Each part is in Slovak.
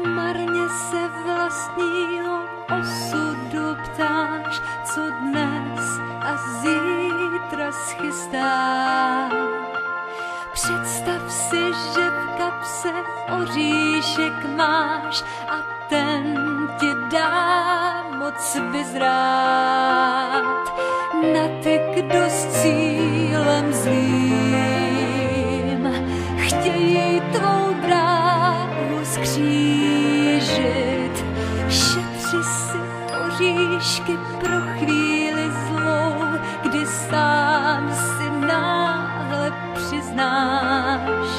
Marně se vlastního osudu ptáš, co dnes a zítra schystá. Představ si, že v kapse oříšek máš a ten ti dá moc vyzrát. Na ty, kdo s cílem zlým chtějí tvou dráhu skřížit. Šetři si oříšky pro chvíli zlou, kdy sám si náhle přiznáš.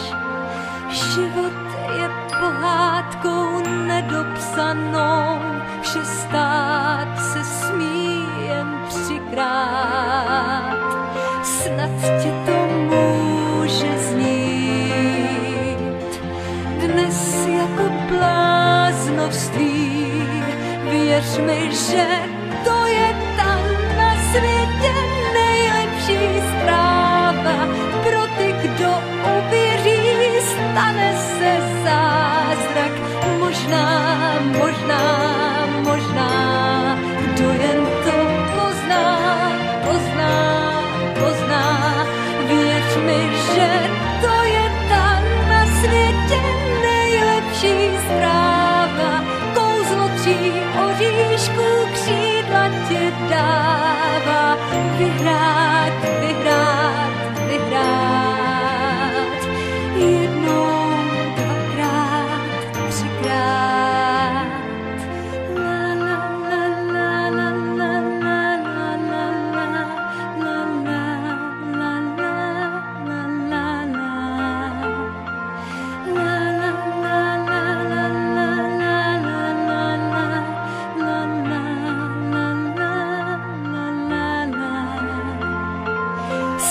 Život je pohádkou nedopsanou, vše stát se smí jen třikrát. Snad tě to může znít dnes jako bláznovství. Věř mi, že to je ta na světě nejlepší zpráva. Pro ty, kdo uvěří, stane se zázrak. Možná, kdo jen to pozná. Věř mi, že to je ta na světě nejlepší zpráva. Kouzlo 3 oříšků křídla ti dává. Vyhrát. Jednou, dvakrát, třikrát. La la la la la la la la la la la la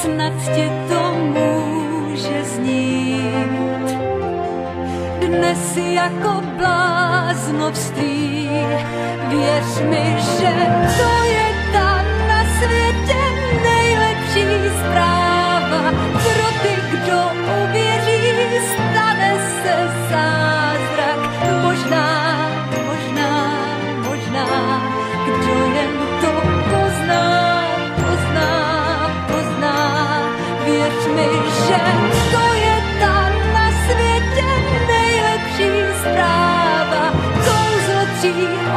snad tě to může znít dnes jako bláznovství. Věř mi, že to je ta na světě nejlepší zpráva. Pro ty, kdo uvěří, stane se zázrak. Možná, kdo jen to pozná. Věř mi, že to je ta na světě nejlepší zpráva. Kouzlo 3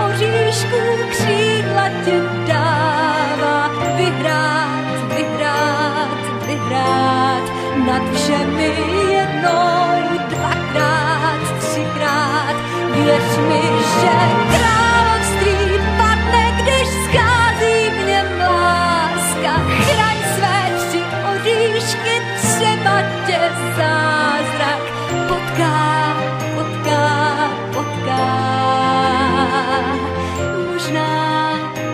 oříšků křídla ti dává. Vyhrát nad všemi jednou, dvakrát, třikrát. Věř mi, že království padne, když schází v něm láska. Chraň své 3 oříšky, třeba tě zázrak potká. Možná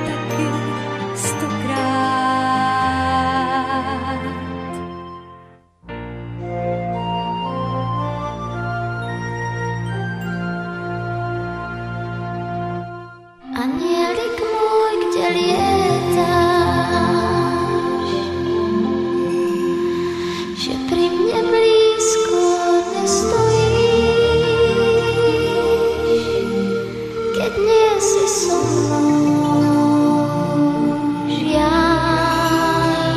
taky 100krát. Anielik můj, kde lietáš, že pri mne blízko nestojíš, keď nie si so mnou, žiaľ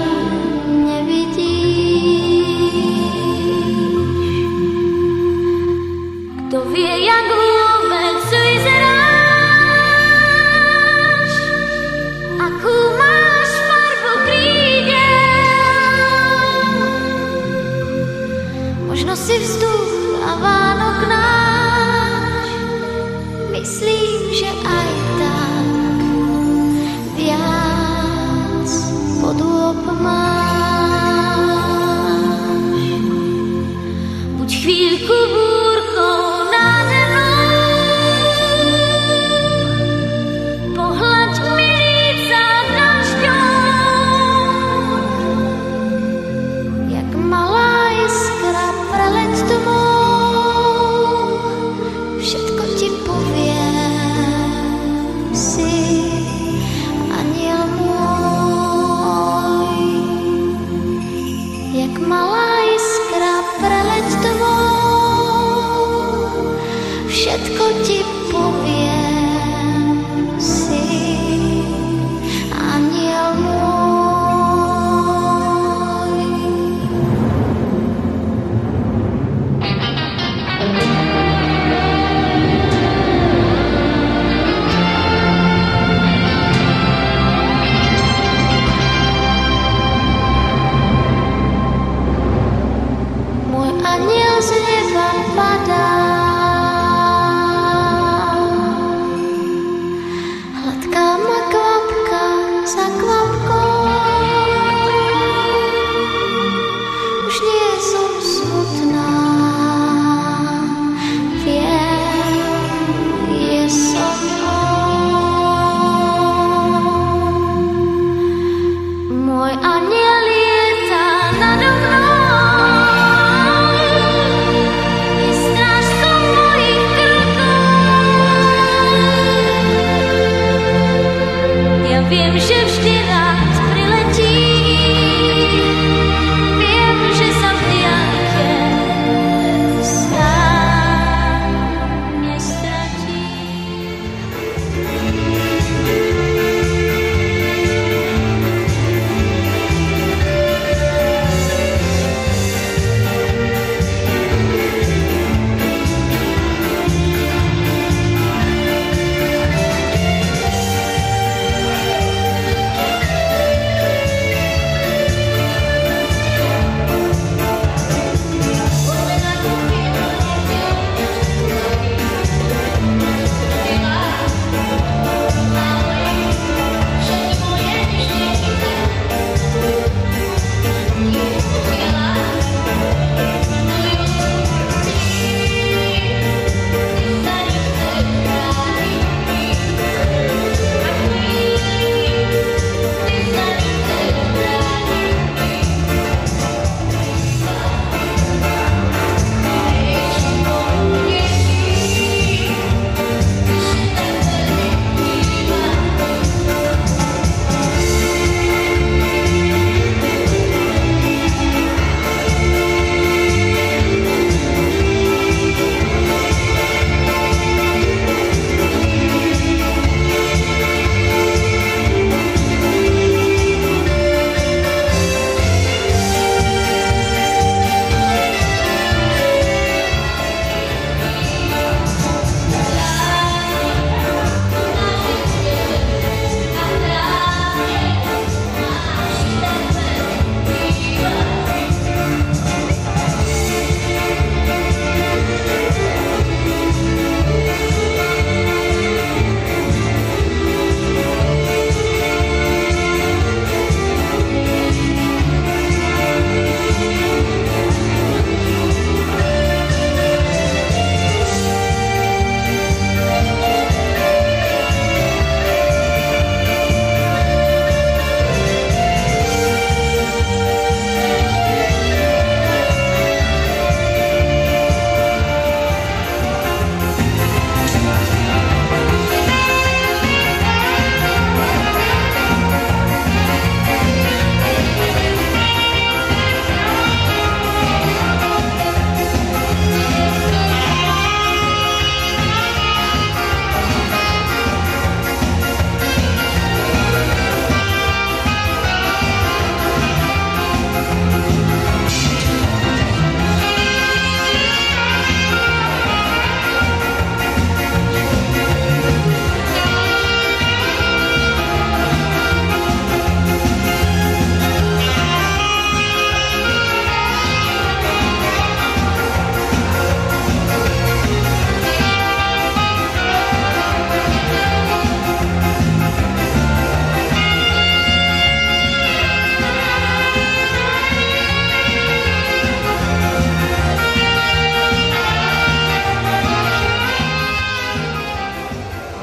nevidíš. Kto vie, jak vôbec vyzeráš, akú máš farbu krídel, možno si vzduch a Vánok náš. Myslím, že aj tak viac podôb máš. Buď chvíľku búrkou nade mnou, pohľaď mi líca dažďom, jak malá iskra preleď do všetko ti poviem, si aniel môj. Môj aniel z neba padá, hladká ma kvapka za kvapkou. Už nie som smutná, viem, je so mnou. Môj aniel lieta nado mnou. Viem, že vždy rád priletí, viem, že sa v diaľke sám nestratí.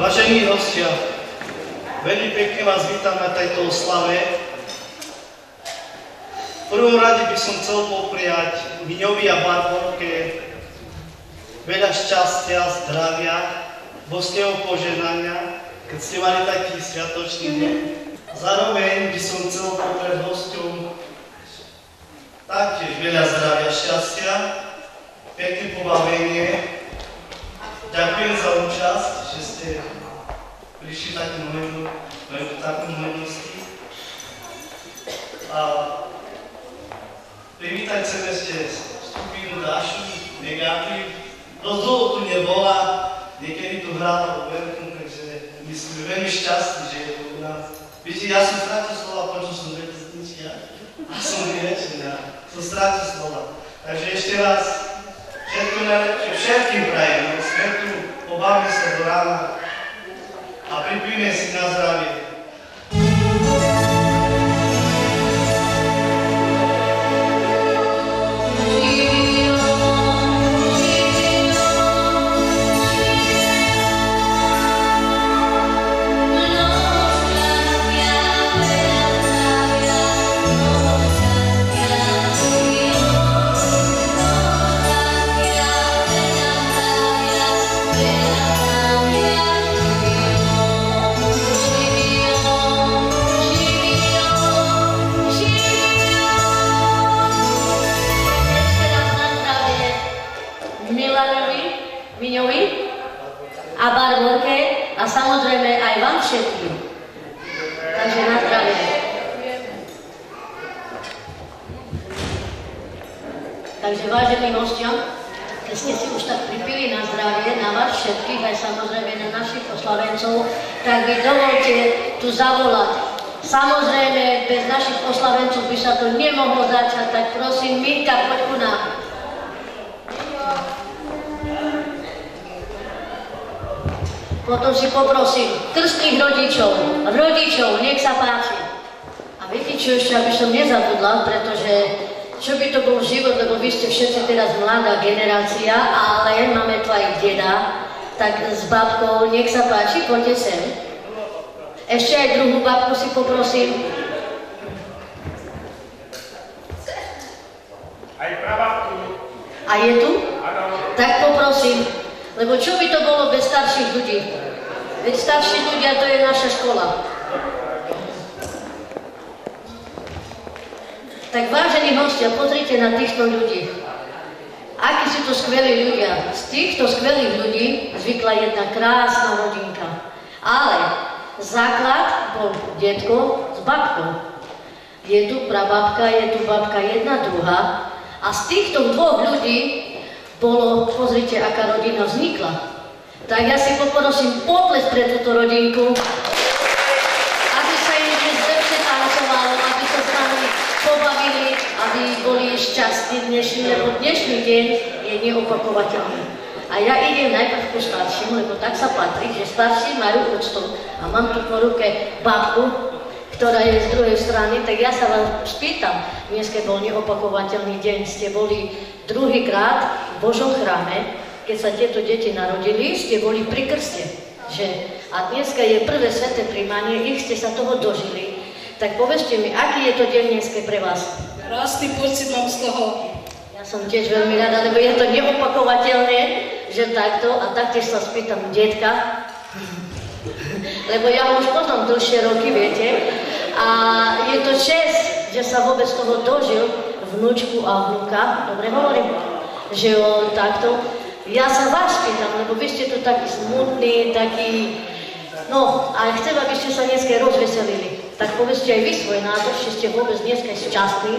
Vážení hostia, veľmi pekne vás vítam na tejto oslave. V prvom rade by som chcel popriať Miňovi a Barborke veľa šťastia, zdravia, božského požehnania, keď ste mali taký sviatočný deň. Zároveň by som chcel popriať hosťom taktiež veľa zdravia, šťastia, pekné pobavenie ďakujem za účasť, že ste prišli takú možnosti. A privítať chcem ešte skupinu Dášu, Negatív. Dosť dlho tu nebola, niekedy tu hrála vo veľkom, takže my sme veľmi šťastní, že je tu u nás. Viete, ja som strátil slova, počul som dve pesničky a som vyrečený, som strátil slova. Takže ešte raz všetko najlepšie, všetkým prajem, sme tu, pobavíme sa do rána a pripijme si na zdravie. A Barborke a samozrejme aj vám všetkým. Takže na zdravie. Takže vážení hostia, keď ste si už tak pripili na zdravie, na vás všetkých, aj samozrejme na našich oslavencov, tak vy dovolte tu zavolať. Samozrejme, bez našich oslavencov by sa to nemohlo začať, tak prosím, Mirka, poď ku nám. Potom si poprosím krstných rodičov, nech sa páči. A viete čo ešte, aby som nezabudla, pretože čo by to bol život, lebo vy ste všetci teraz mladá generácia, ale máme tu aj deda, tak s babkou, nech sa páči, poďte sem. Ešte aj druhú babku si poprosím. Aj prababku. A je tu? Áno. Tak poprosím. Lebo čo by to bolo bez starších ľudí? Veď starší ľudia, to je naša škola. Tak vážení hostia, pozrite na týchto ľudí. Akí sú to skvelí ľudia. Z týchto skvelých ľudí zvykla jedna krásna rodinka. Ale základ bol detko s babkou. Je tu prababka, je tu babka jedna, druhá. A z týchto dvoch ľudí bolo, pozrite, aká rodina vznikla. Tak ja si poprosím potles pre túto rodinku, aby sa im dnes lepšie tancovalo, aby sa s nami pobavili, aby boli šťastní dnešný, lebo dnešný deň je neopakovateľný. A ja idem najprv ku starším, lebo tak sa patrí, že starší majú úctu. A mám tu po ruke babku, ktorá je z druhej strany, tak ja sa vás spýtam, dnes bol neopakovateľný deň, ste boli druhýkrát v Božom chráme, keď sa tieto deti narodili, ste boli pri krste, že? A dneska je prvé sväté príjmanie, ich ste sa toho dožili. Tak povedzte mi, aký je to deň dneska pre vás? Krásny pocit mám z toho. Ja som tiež veľmi rada, lebo je to neopakovateľné, že takto, a taktiež sa spýtam detka, lebo ja už potom dlhšie roky, viete, a je to čest, že sa vôbec toho dožil vnúčku a vnúka, dobre hovorím, že on takto. Ja sa vás pýtam, lebo vy ste tu takí smutní, takí, no, a chcem, aby ste sa dneska rozveselili. Tak povedzte aj vy svoj názor, že ste vôbec dneska šťastní.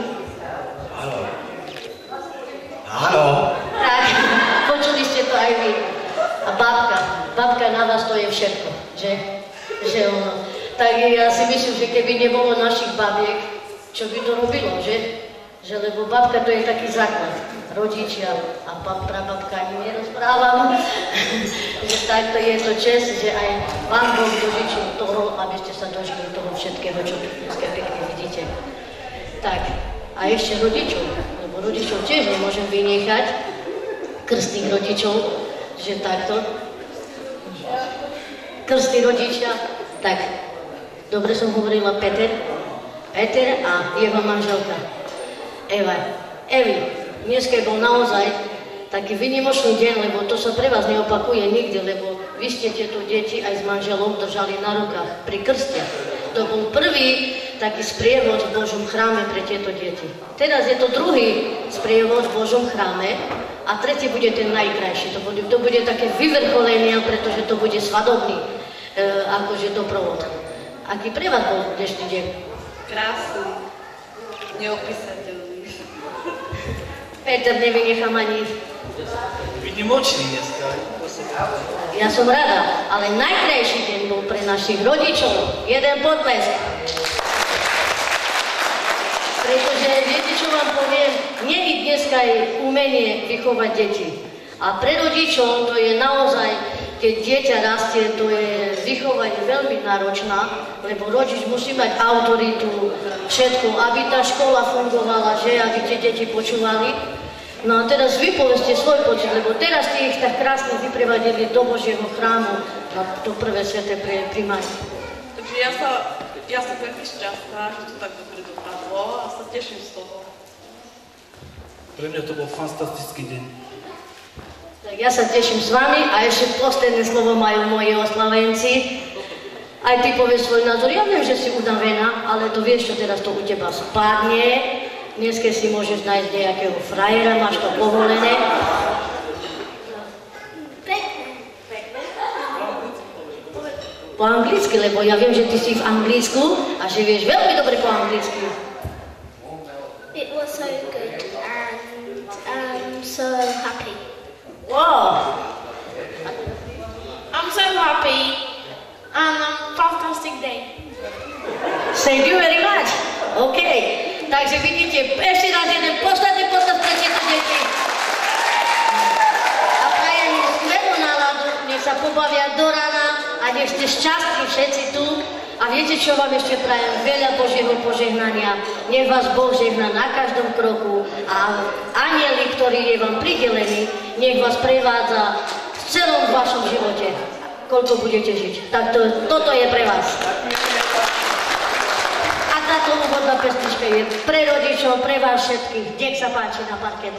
Áno. Áno. Tak, počuli ste to aj vy. A babka na vás to je všetko, že ono. Tak ja si myslím, že keby nebolo našich babiek, čo by to robilo, že? Že lebo babka to je taký základ. Rodičia a prababka ani nerozprávam. Že takto je to čest, že aj vám Boh dožičil toho, aby ste sa dožili toho všetkého, čo dneska pekne vidíte. Tak, a ešte rodičov, lebo rodičov tiež nemôžem vynechať, krstných rodičov, že takto. Krstní rodičia, tak, dobre som hovorila Peter a jeho manželka Evi. Dneska bol naozaj taký vynimočný deň, lebo to sa pre vás neopakuje nikdy, lebo vy ste tieto deti aj s manželom držali na rukách pri krste. To bol prvý taký sprievod v Božom chráme pre tieto deti. Teraz je to druhý sprievod v Božom chráme a tretí bude ten najkrajší. To bude také vyvrcholenie, pretože to bude svadobný akože doprovod. Aký pre vás bol dnešný deň? Krásny, neopísateľný. Peter, nevynechám ani... Vynimočný dneska. Ja som rada, ale najkrajší deň bol pre našich rodičov. Jeden potlesk. Pretože viete, čo vám poviem? Nie je dneska aj umenie vychovať deti. A pre rodičov to je naozaj, keď dieťa rastie, to je vychovanie veľmi náročná, lebo rodič musí mať autoritu, všetko, aby tá škola fungovala, že aby tie deti počúvali. No a teraz vy povedzte svoj pocit, lebo teraz ste ich tak krásne vyprevadili do Božieho chrámu na to prvé sveté prijímanie. Takže ja som veľmi šťastná, že to tak dobre dopadlo a sa teším z toho. Pre mňa to bol fantastický deň. Tak ja sa teším s vami a ešte posledné slovo majú moji oslavenci. Aj ty povieš svoj názor. Ja viem, že si unavená, ale to vieš, čo teraz to u teba spadne. Dneska si môžeš nájsť nejakého frajera, máš to povolené. Po anglicky, lebo ja viem, že ty si v Anglicku a že vieš veľmi dobre po anglicky. It was so good and I'm so happy. Wow! I'm so happy and fantastic day. Thank you very much. OK. Takže vidíte, ešte raz jeden posledný potaz pre tieto deti. A prajem im skvelú náladu, nech sa pobavia do rana a nech ste šťastní všetci tu. A viete, čo vám ešte prajem? Veľa Božieho požehnania. Nech vás Boh žehná na každom kroku a anjeli, ktorý je vám pridelený, nech vás prevádza v celom vašom živote, koľko budete žiť. Tak toto je pre vás. A táto úvodná pesnička je pre rodičov, pre vás všetkých. Nech sa páči na parket.